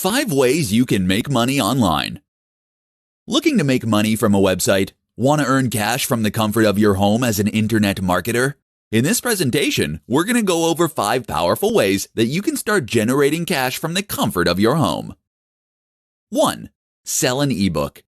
5 ways you can make money online. Looking to make money from a website? Want to earn cash from the comfort of your home as an internet marketer? In this presentation, we're going to go over 5 powerful ways that you can start generating cash from the comfort of your home. 1. Sell an ebook.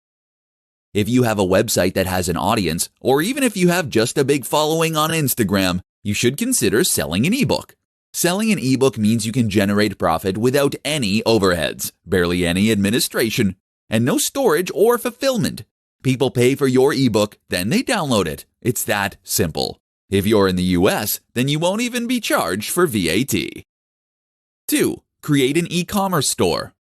If you have a website that has an audience, or even if you have just a big following on Instagram, you should consider selling an ebook. Selling an ebook means you can generate profit without any overheads, barely any administration, and no storage or fulfillment. People pay for your ebook, then they download it. It's that simple. If you're in the US, then you won't even be charged for VAT. 2. Create an e-commerce store.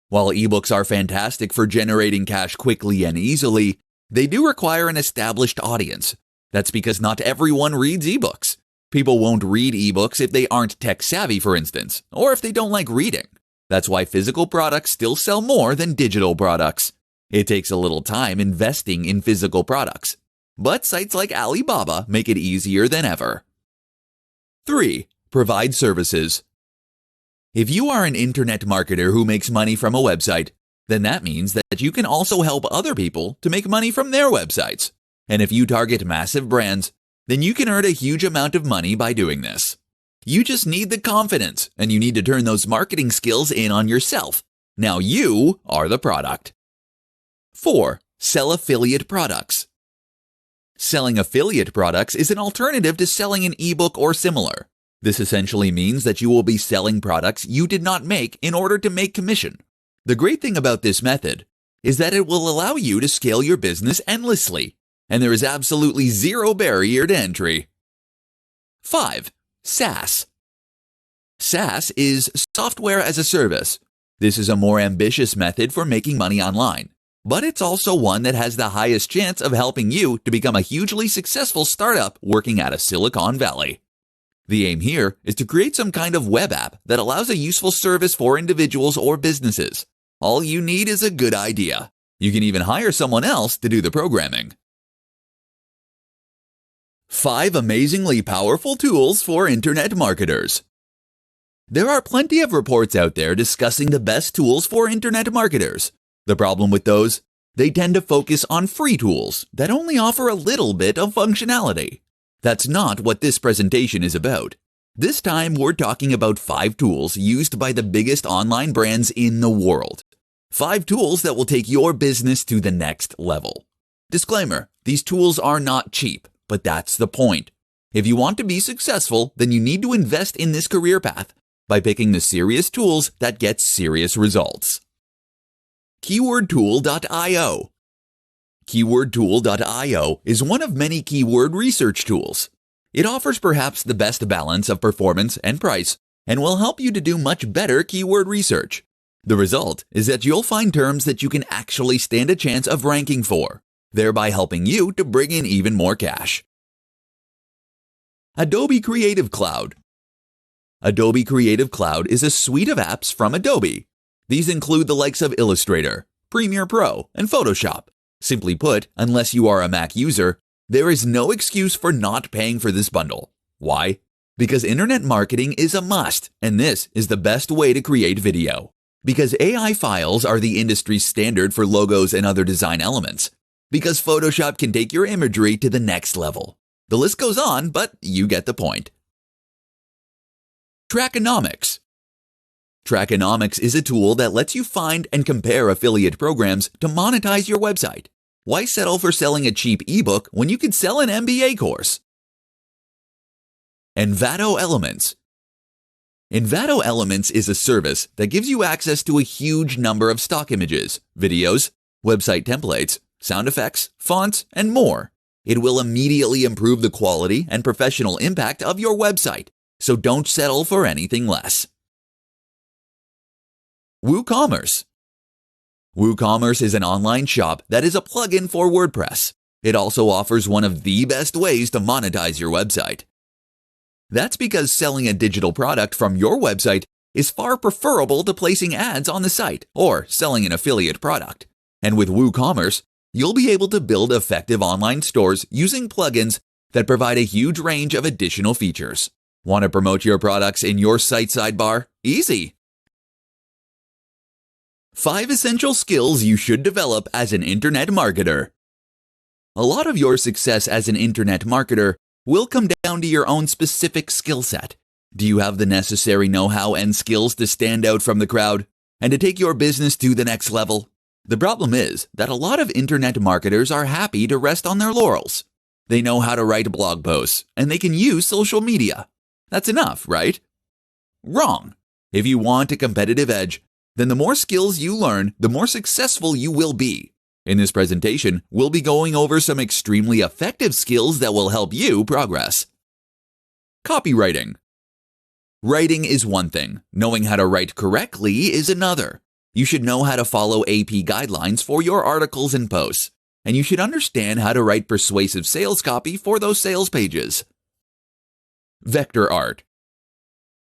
While ebooks are fantastic for generating cash quickly and easily, they do require an established audience. That's because not everyone reads ebooks. People won't read ebooks if they aren't tech-savvy, for instance, or if they don't like reading. That's why physical products still sell more than digital products. It takes a little time investing in physical products, but sites like Alibaba make it easier than ever. 3. Provide services. If you are an internet marketer who makes money from a website, then that means that you can also help other people to make money from their websites. And if you target massive brands, then you can earn a huge amount of money by doing this. You just need the confidence, and you need to turn those marketing skills in on yourself. Now you are the product. 4. Sell affiliate products. Selling affiliate products is an alternative to selling an ebook or similar. This essentially means that you will be selling products you did not make in order to make commission. The great thing about this method is that it will allow you to scale your business endlessly, and there is absolutely zero barrier to entry. 5. SaaS. SaaS is software as a service. This is a more ambitious method for making money online, but it's also one that has the highest chance of helping you to become a hugely successful startup working out of Silicon Valley. The aim here is to create some kind of web app that allows a useful service for individuals or businesses. All you need is a good idea. You can even hire someone else to do the programming. 5 amazingly powerful tools for internet marketers. There are plenty of reports out there discussing the best tools for internet marketers. The problem with those? They tend to focus on free tools that only offer a little bit of functionality. That's not what this presentation is about. This time we're talking about 5 tools used by the biggest online brands in the world. 5 tools that will take your business to the next level. Disclaimer, these tools are not cheap. But that's the point. If you want to be successful, then you need to invest in this career path by picking the serious tools that get serious results. KeywordTool.io. KeywordTool.io is one of many keyword research tools. It offers perhaps the best balance of performance and price and will help you to do much better keyword research. The result is that you'll find terms that you can actually stand a chance of ranking for, thereby helping you to bring in even more cash. Adobe Creative Cloud. Adobe Creative Cloud is a suite of apps from Adobe. These include the likes of Illustrator, Premiere Pro, and Photoshop. Simply put, unless you are a Mac user, there is no excuse for not paying for this bundle. Why? Because internet marketing is a must, and this is the best way to create video. Because AI files are the industry standard for logos and other design elements. Because Photoshop can take your imagery to the next level. The list goes on, but you get the point. Trackonomics. Trackonomics is a tool that lets you find and compare affiliate programs to monetize your website. Why settle for selling a cheap ebook when you could sell an MBA course? Envato Elements. Envato Elements is a service that gives you access to a huge number of stock images, videos, website templates, sound effects, fonts, and more. It will immediately improve the quality and professional impact of your website, so don't settle for anything less. WooCommerce. WooCommerce is an online shop that is a plugin for WordPress. It also offers one of the best ways to monetize your website. That's because selling a digital product from your website is far preferable to placing ads on the site or selling an affiliate product. And with WooCommerce, you'll be able to build effective online stores using plugins that provide a huge range of additional features. Want to promote your products in your site sidebar? Easy! 5 essential skills you should develop as an internet marketer. A lot of your success as an internet marketer will come down to your own specific skill set. Do you have the necessary know-how and skills to stand out from the crowd and to take your business to the next level? The problem is that a lot of internet marketers are happy to rest on their laurels. They know how to write blog posts and they can use social media. That's enough, right? Wrong. If you want a competitive edge, then the more skills you learn, the more successful you will be. In this presentation, we'll be going over some extremely effective skills that will help you progress. Copywriting. Writing is one thing. Knowing how to write correctly is another. You should know how to follow AP guidelines for your articles and posts, and you should understand how to write persuasive sales copy for those sales pages. Vector art.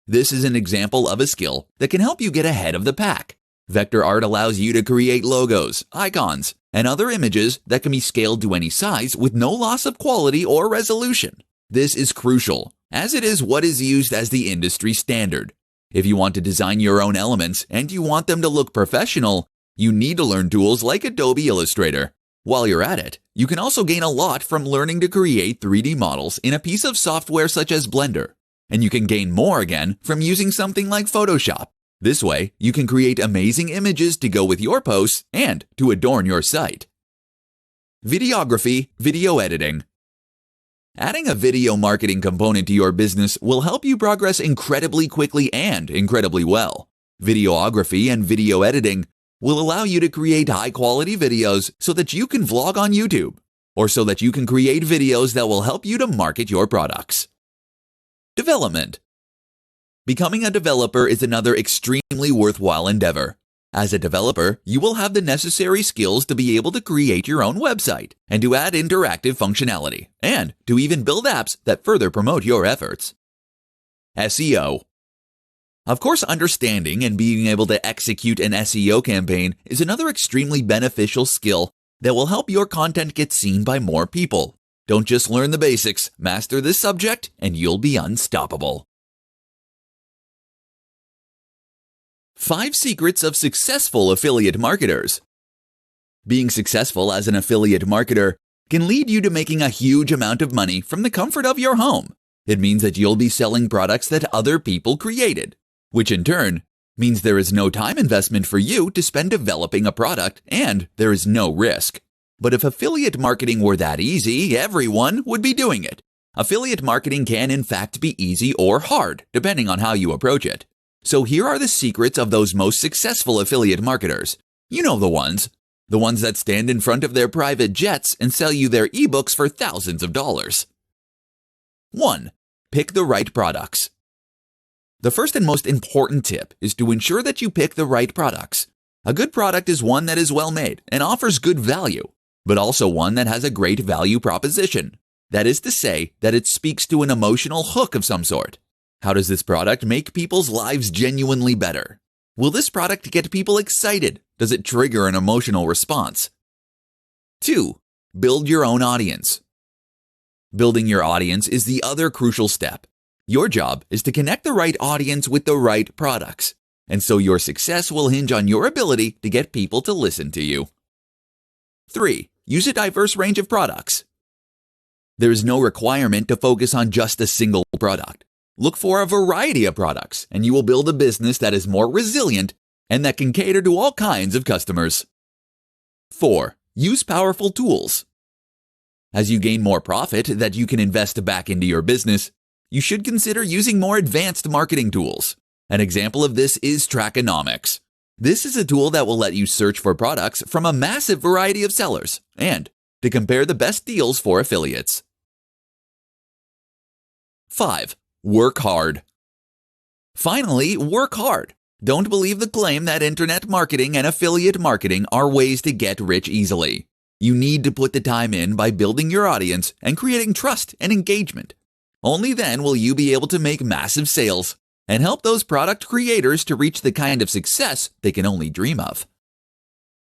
This is an example of a skill that can help you get ahead of the pack. Vector art allows you to create logos, icons, and other images that can be scaled to any size with no loss of quality or resolution. This is crucial, as it is what is used as the industry standard. If you want to design your own elements and you want them to look professional, you need to learn tools like Adobe Illustrator. While you're at it, you can also gain a lot from learning to create 3D models in a piece of software such as Blender. And you can gain more again from using something like Photoshop. This way, you can create amazing images to go with your posts and to adorn your site. Videography, video editing. Adding a video marketing component to your business will help you progress incredibly quickly and incredibly well. Videography and video editing will allow you to create high-quality videos so that you can vlog on YouTube, or so that you can create videos that will help you to market your products. Development. Becoming a developer is another extremely worthwhile endeavor. As a developer, you will have the necessary skills to be able to create your own website and to add interactive functionality and to even build apps that further promote your efforts. SEO. Of course, understanding and being able to execute an SEO campaign is another extremely beneficial skill that will help your content get seen by more people. Don't just learn the basics, master this subject, and you'll be unstoppable. 5 secrets of successful affiliate marketers. Being successful as an affiliate marketer can lead you to making a huge amount of money from the comfort of your home. It means that you'll be selling products that other people created, which in turn means there is no time investment for you to spend developing a product and there is no risk. But if affiliate marketing were that easy, everyone would be doing it. Affiliate marketing can in fact be easy or hard, depending on how you approach it. So here are the secrets of those most successful affiliate marketers. You know the ones that stand in front of their private jets and sell you their ebooks for thousands of dollars. 1. Pick the right products. The first and most important tip is to ensure that you pick the right products. A good product is one that is well made and offers good value, but also one that has a great value proposition. That is to say, that it speaks to an emotional hook of some sort. How does this product make people's lives genuinely better? Will this product get people excited? Does it trigger an emotional response? 2. Build your own audience. Building your audience is the other crucial step. Your job is to connect the right audience with the right products, and so your success will hinge on your ability to get people to listen to you. 3. Use a diverse range of products. There is no requirement to focus on just a single product. Look for a variety of products, and you will build a business that is more resilient and that can cater to all kinds of customers. 4. Use powerful tools. As you gain more profit that you can invest back into your business, you should consider using more advanced marketing tools. An example of this is Trackonomics. This is a tool that will let you search for products from a massive variety of sellers and to compare the best deals for affiliates. 5. Work hard. Finally, work hard. Don't believe the claim that internet marketing and affiliate marketing are ways to get rich easily. You need to put the time in by building your audience and creating trust and engagement. Only then will you be able to make massive sales and help those product creators to reach the kind of success they can only dream of.